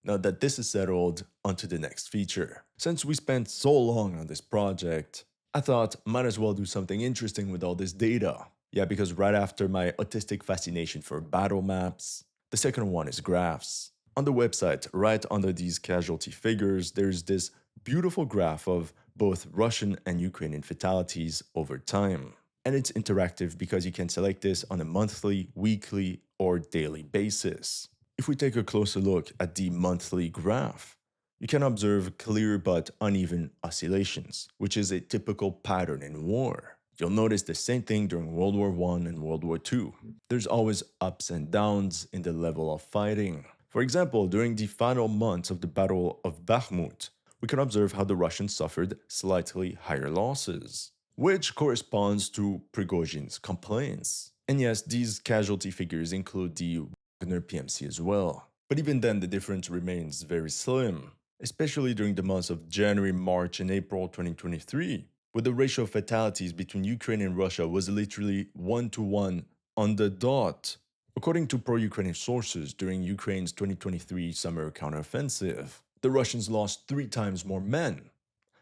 Now that this is settled, onto the next feature. Since we spent so long on this project, I thought might as well do something interesting with all this data. Yeah, because right after my autistic fascination for battle maps, the second one is graphs. On the website, right under these casualty figures, there's this beautiful graph of both Russian and Ukrainian fatalities over time. And it's interactive because you can select this on a monthly, weekly, or daily basis. If we take a closer look at the monthly graph, you can observe clear but uneven oscillations, which is a typical pattern in war. You'll notice the same thing during World War I and World War II. There's always ups and downs in the level of fighting. For example, during the final months of the Battle of Bakhmut, we can observe how the Russians suffered slightly higher losses, which corresponds to Prigozhin's complaints. And yes, these casualty figures include the Wagner PMC as well. But even then, the difference remains very slim, especially during the months of January, March, and April 2023, where the ratio of fatalities between Ukraine and Russia was literally 1-to-1 on the dot. According to pro-Ukrainian sources, during Ukraine's 2023 summer counteroffensive, the Russians lost 3 times more men,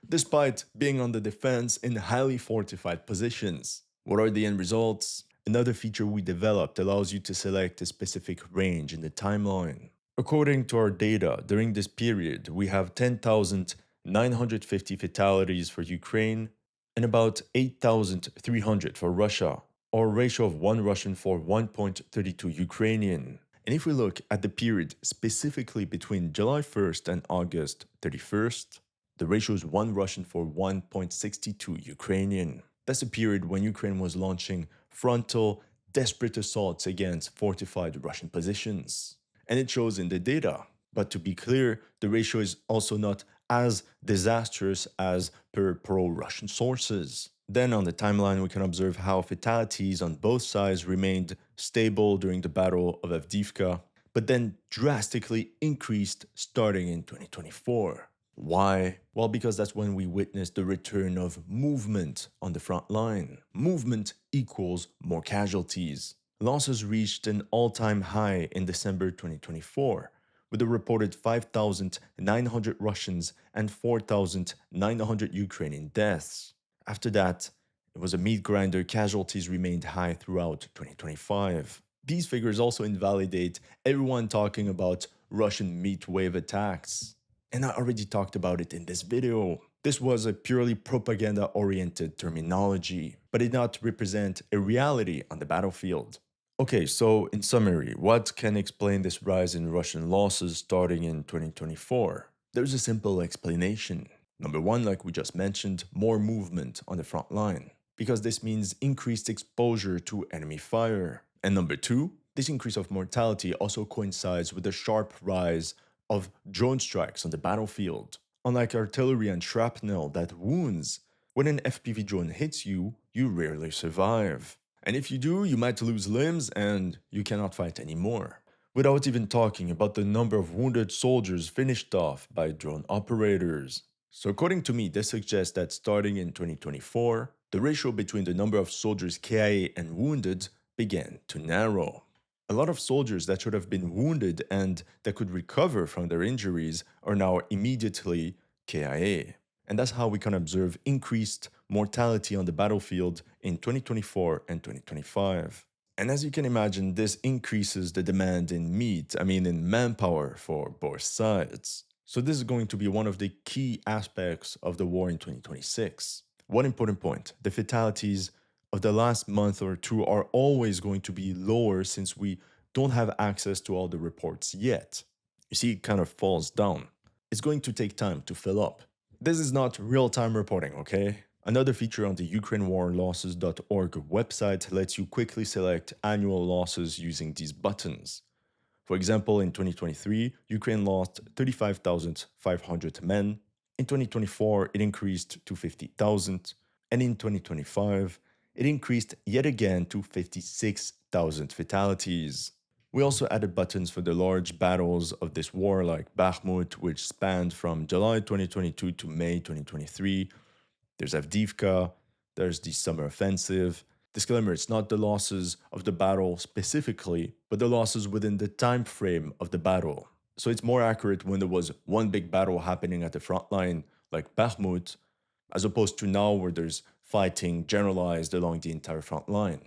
despite being on the defense in highly fortified positions. What are the end results? Another feature we developed allows you to select a specific range in the timeline. According to our data, during this period, we have 10,950 fatalities for Ukraine and about 8,300 for Russia, or a ratio of 1 Russian for 1.32 Ukrainian. And if we look at the period specifically between July 1st and August 31st, the ratio is 1 Russian for 1.62 Ukrainian. That's a period when Ukraine was launching frontal, desperate assaults against fortified Russian positions. And it shows in the data. But to be clear, the ratio is also not as disastrous as per pro-Russian sources. Then on the timeline, we can observe how fatalities on both sides remained stable during the Battle of Avdiivka, but then drastically increased starting in 2024. Why? Well, because that's when we witnessed the return of movement on the front line. Movement equals more casualties. Losses reached an all-time high in December 2024, with a reported 5,900 Russians and 4,900 Ukrainian deaths. After that, it was a meat grinder. Casualties remained high throughout 2025. These figures also invalidate everyone talking about Russian meat wave attacks. And I already talked about it in this video. This was a purely propaganda-oriented terminology, but did not represent a reality on the battlefield. Okay, so in summary, what can explain this rise in Russian losses starting in 2024? There's a simple explanation. Number one, like we just mentioned, more movement on the front line, because this means increased exposure to enemy fire. And number two, this increase of mortality also coincides with a sharp rise of drone strikes on the battlefield. Unlike artillery and shrapnel that wounds, when an FPV drone hits you, you rarely survive. And if you do, you might lose limbs and you cannot fight anymore. Without even talking about the number of wounded soldiers finished off by drone operators. So according to me, this suggests that starting in 2024, the ratio between the number of soldiers KIA and wounded began to narrow. A lot of soldiers that should have been wounded and that could recover from their injuries are now immediately KIA. And that's how we can observe increased mortality on the battlefield in 2024 and 2025. And as you can imagine, this increases the demand in in manpower for both sides. So this is going to be one of the key aspects of the war in 2026. One important point, the fatalities of the last month or two are always going to be lower since we don't have access to all the reports yet. You see, it kind of falls down. It's going to take time to fill up. This is not real-time reporting, okay? Another feature on the UkraineWarLosses.org website lets you quickly select annual losses using these buttons. For example, in 2023, Ukraine lost 35,500 men. In 2024, it increased to 50,000. And in 2025, it increased yet again to 56,000 fatalities. We also added buttons for the large battles of this war like Bakhmut, which spanned from July 2022 to May 2023. There's Avdiivka, there's the summer offensive. Disclaimer, it's not the losses of the battle specifically, but the losses within the time frame of the battle. So it's more accurate when there was one big battle happening at the front line, like Bakhmut, as opposed to now where there's fighting generalized along the entire front line.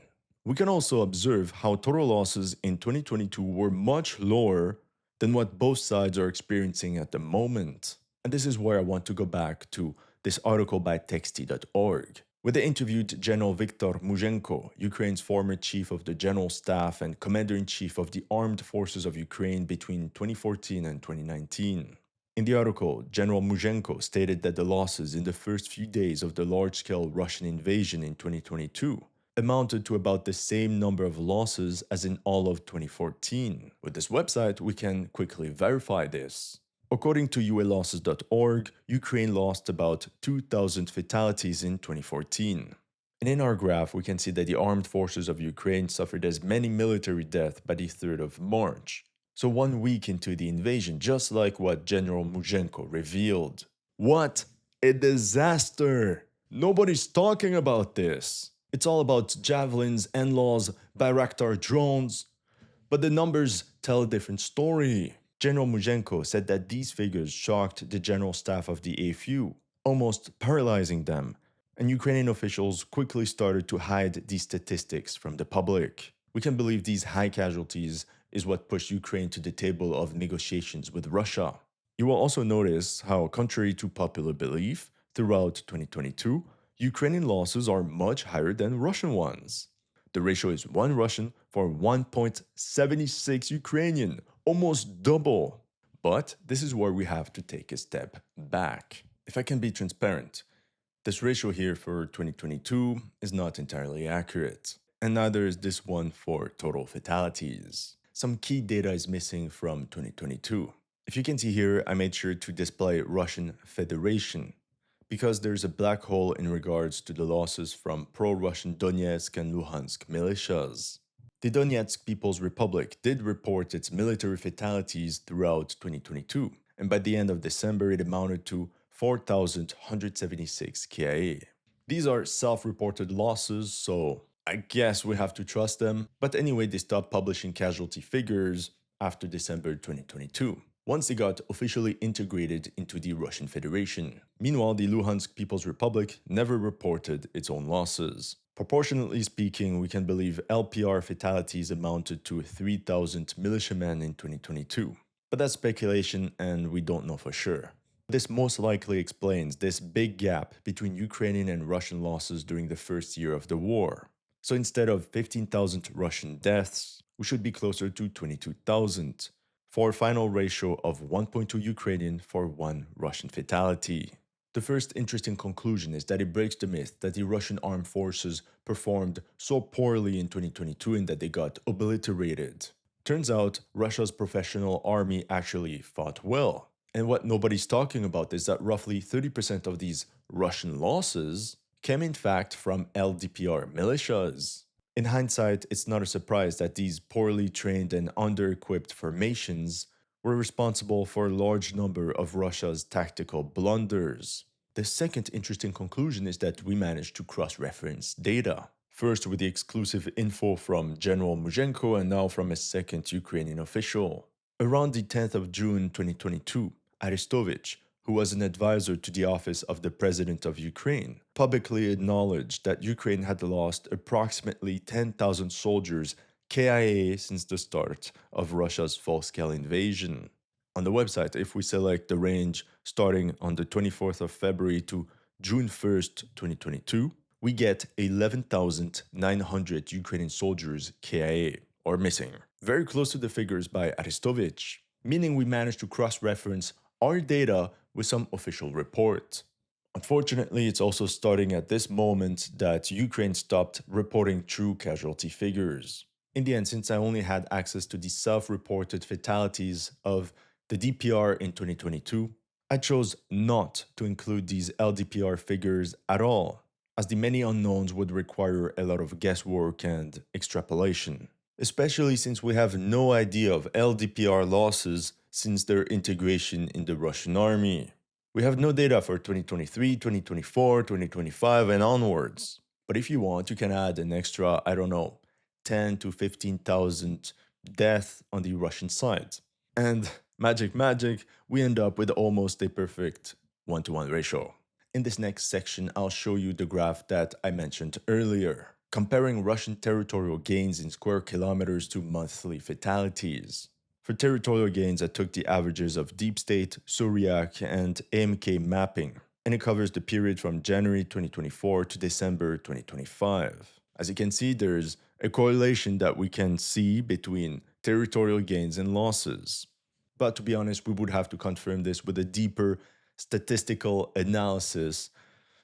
We can also observe how total losses in 2022 were much lower than what both sides are experiencing at the moment. And this is where I want to go back to this article by texty.org, where they interviewed General Viktor Muzhenko, Ukraine's former chief of the general staff and commander-in-chief of the armed forces of Ukraine between 2014 and 2019. In the article, General Muzhenko stated that the losses in the first few days of the large-scale Russian invasion in 2022 amounted to about the same number of losses as in all of 2014. With this website, we can quickly verify this. According to UALosses.org, Ukraine lost about 2,000 fatalities in 2014. And in our graph, we can see that the armed forces of Ukraine suffered as many military deaths by the 3rd of March. So 1 week into the invasion, just like what General Muzhenko revealed. What a disaster! Nobody's talking about this. It's all about javelins, NLAWs, Bayraktar drones. But the numbers tell a different story. General Muzhenko said that these figures shocked the general staff of the AFU, almost paralyzing them, and Ukrainian officials quickly started to hide these statistics from the public. We can believe these high casualties is what pushed Ukraine to the table of negotiations with Russia. You will also notice how, contrary to popular belief, throughout 2022, Ukrainian losses are much higher than Russian ones. The ratio is 1 Russian for 1.76 Ukrainian, almost double. But this is where we have to take a step back. If I can be transparent, this ratio here for 2022 is not entirely accurate, and neither is this one for total fatalities. Some key data is missing from 2022. If you can see here, I made sure to display Russian Federation, because there's a black hole in regards to the losses from pro-Russian Donetsk and Luhansk militias. The Donetsk People's Republic did report its military fatalities throughout 2022, and by the end of December it amounted to 4,176 KIA. These are self-reported losses, so I guess we have to trust them, but anyway, they stopped publishing casualty figures after December 2022, once they got officially integrated into the Russian Federation. Meanwhile, the Luhansk People's Republic never reported its own losses. Proportionately speaking, we can believe LPR fatalities amounted to 3,000 militiamen in 2022. But that's speculation and we don't know for sure. This most likely explains this big gap between Ukrainian and Russian losses during the first year of the war. So instead of 15,000 Russian deaths, we should be closer to 22,000, for a final ratio of 1.2 Ukrainian for 1 Russian fatality. The first interesting conclusion is that it breaks the myth that the Russian armed forces performed so poorly in 2022 and that they got obliterated. Turns out, Russia's professional army actually fought well. And what nobody's talking about is that roughly 30% of these Russian losses came in fact from LDPR militias. In hindsight, it's not a surprise that these poorly trained and under-equipped formations were responsible for a large number of Russia's tactical blunders. The second interesting conclusion is that we managed to cross-reference data. First with the exclusive info from General Muzhenko and now from a second Ukrainian official. Around the 10th of June 2022, Arestovich, who was an advisor to the office of the President of Ukraine, publicly acknowledged that Ukraine had lost approximately 10,000 soldiers KIA since the start of Russia's full-scale invasion. On the website, if we select the range starting on the 24th of February to June 1st, 2022, we get 11,900 Ukrainian soldiers KIA, or missing. Very close to the figures by Arestovich, meaning we managed to cross-reference our data with some official report. Unfortunately, it's also starting at this moment that Ukraine stopped reporting true casualty figures. In the end, since I only had access to the self-reported fatalities of the DPR in 2022, I chose not to include these LDPR figures at all, as the many unknowns would require a lot of guesswork and extrapolation, especially since we have no idea of LDPR losses since their integration in the Russian army. We have no data for 2023, 2024, 2025 and onwards. But if you want, you can add an extra, 10 to 15,000 deaths on the Russian side. And magic, we end up with almost a perfect 1-to-1 ratio. In this next section, I'll show you the graph that I mentioned earlier, comparing Russian territorial gains in square kilometers to monthly fatalities. For territorial gains, I took the averages of Deep State, Syriac, and AMK mapping, and it covers the period from January 2024 to December 2025. As you can see, there's a correlation that we can see between territorial gains and losses. But to be honest, we would have to confirm this with a deeper statistical analysis.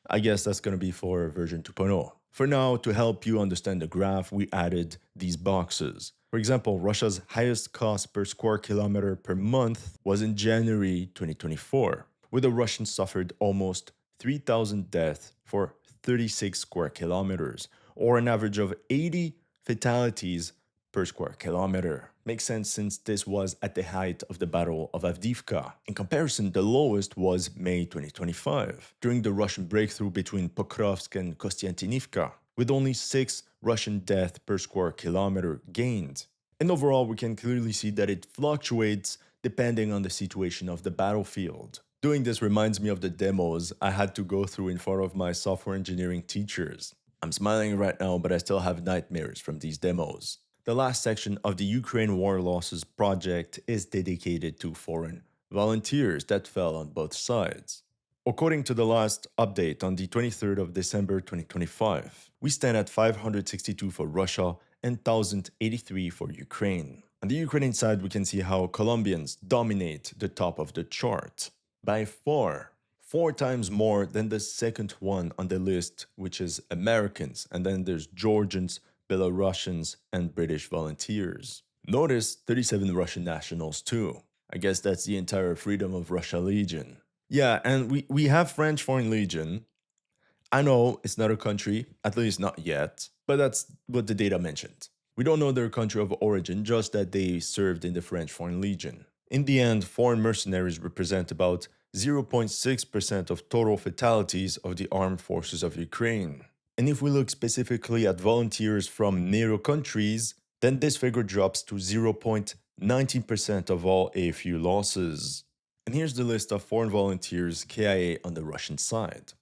I guess that's going to be for version 2.0. For now, to help you understand the graph, we added these boxes. For example, Russia's highest cost per square kilometer per month was in January 2024, where the Russians suffered almost 3,000 deaths for 36 square kilometers, or an average of 80 fatalities per square kilometer. Makes sense since this was at the height of the Battle of Avdiivka. In comparison, the lowest was May 2025, during the Russian breakthrough between Pokrovsk and Kostiantynivka, with only 6 Russian deaths per square kilometer gained. And overall, we can clearly see that it fluctuates depending on the situation of the battlefield. Doing this reminds me of the demos I had to go through in front of my software engineering teachers. I'm smiling right now, but I still have nightmares from these demos. The last section of the Ukraine War Losses project is dedicated to foreign volunteers that fell on both sides. According to the last update on the 23rd of December 2025, we stand at 562 for Russia and 1,083 for Ukraine. On the Ukrainian side, we can see how Colombians dominate the top of the chart by far, 4 times more than the second one on the list, which is Americans, and then there's Georgians, Belarusians, and British volunteers. Notice 37 Russian nationals too. I guess that's the entire Freedom of Russia Legion. Yeah, and we have French Foreign Legion. I know it's not a country, at least not yet, but that's what the data mentioned. We don't know their country of origin, just that they served in the French Foreign Legion. In the end, foreign mercenaries represent about 0.6% of total fatalities of the armed forces of Ukraine. And if we look specifically at volunteers from NATO countries, then this figure drops to 0.19% of all AFU losses. And here's the list of foreign volunteers KIA on the Russian side.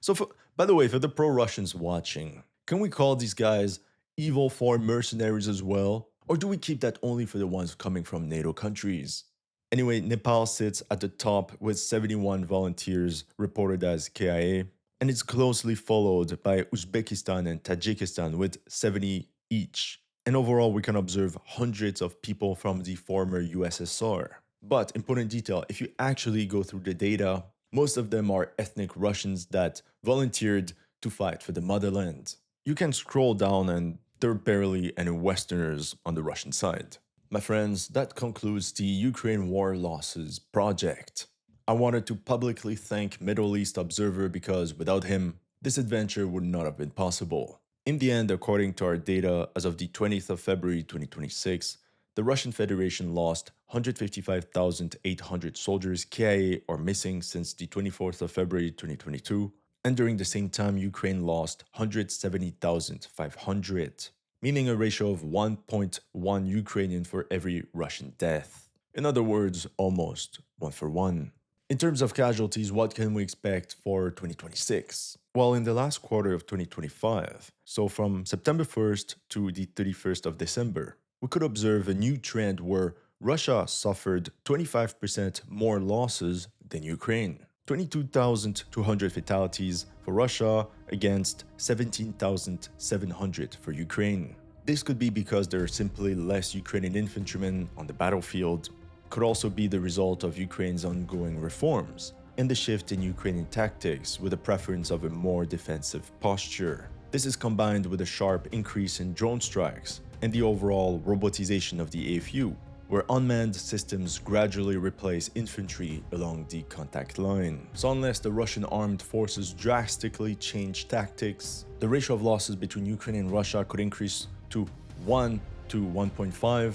So by the way, for the pro-Russians watching, can we call these guys evil foreign mercenaries as well? Or do we keep that only for the ones coming from NATO countries? Anyway, Nepal sits at the top with 71 volunteers reported as KIA, and it's closely followed by Uzbekistan and Tajikistan with 70 each. And overall, we can observe hundreds of people from the former USSR. But important detail, if you actually go through the data, most of them are ethnic Russians that volunteered to fight for the motherland. You can scroll down and there are barely any Westerners on the Russian side. My friends, that concludes the Ukraine War Losses project. I wanted to publicly thank Middle East Observer because without him, this adventure would not have been possible. In the end, according to our data, as of the 20th of February 2026, the Russian Federation lost 155,800 soldiers KIA or missing since the 24th of February 2022, and during the same time Ukraine lost 170,500, meaning a ratio of 1.1 Ukrainian for every Russian death. In other words, almost 1 for 1. In terms of casualties, what can we expect for 2026? Well, in the last quarter of 2025, so from September 1st to the 31st of December, we could observe a new trend where Russia suffered 25% more losses than Ukraine. 22,200 fatalities for Russia against 17,700 for Ukraine. This could be because there are simply less Ukrainian infantrymen on the battlefield. Could also be the result of Ukraine's ongoing reforms and the shift in Ukrainian tactics with a preference of a more defensive posture. This is combined with a sharp increase in drone strikes and the overall robotization of the AFU, where unmanned systems gradually replace infantry along the contact line. So unless the Russian armed forces drastically change tactics, the ratio of losses between Ukraine and Russia could increase to 1 to 1.5,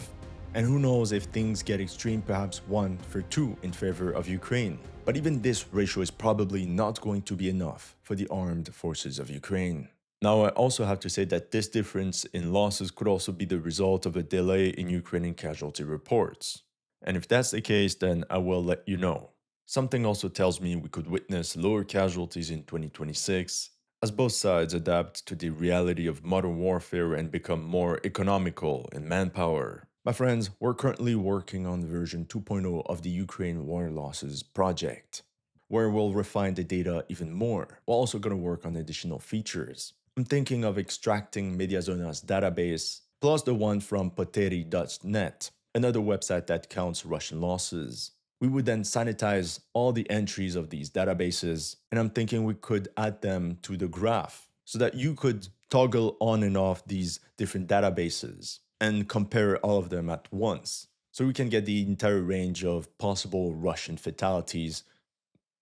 and who knows, if things get extreme, perhaps 1 for 2 in favor of Ukraine. But even this ratio is probably not going to be enough for the armed forces of Ukraine. Now, I also have to say that this difference in losses could also be the result of a delay in Ukrainian casualty reports. And if that's the case, then I will let you know. Something also tells me we could witness lower casualties in 2026, as both sides adapt to the reality of modern warfare and become more economical in manpower. My friends, we're currently working on version 2.0 of the Ukraine War Losses project, where we'll refine the data even more. We're also going to work on additional features. I'm thinking of extracting Mediazona's database, plus the one from poteri.net, another website that counts Russian losses. We would then sanitize all the entries of these databases, and I'm thinking we could add them to the graph so that you could toggle on and off these different databases and compare all of them at once, so we can get the entire range of possible Russian fatalities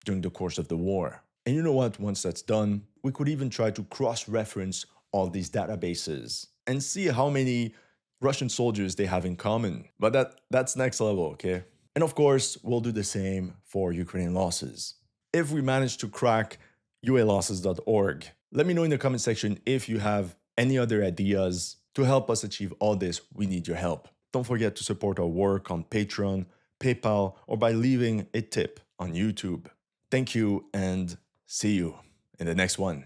during the course of the war. And you know what, once that's done, we could even try to cross-reference all these databases and see how many Russian soldiers they have in common. But that's next level, okay? And of course, we'll do the same for Ukrainian losses. If we manage to crack UALosses.org, let me know in the comment section if you have any other ideas. To help us achieve all this, we need your help. Don't forget to support our work on Patreon, PayPal, or by leaving a tip on YouTube. Thank you, and see you in the next one.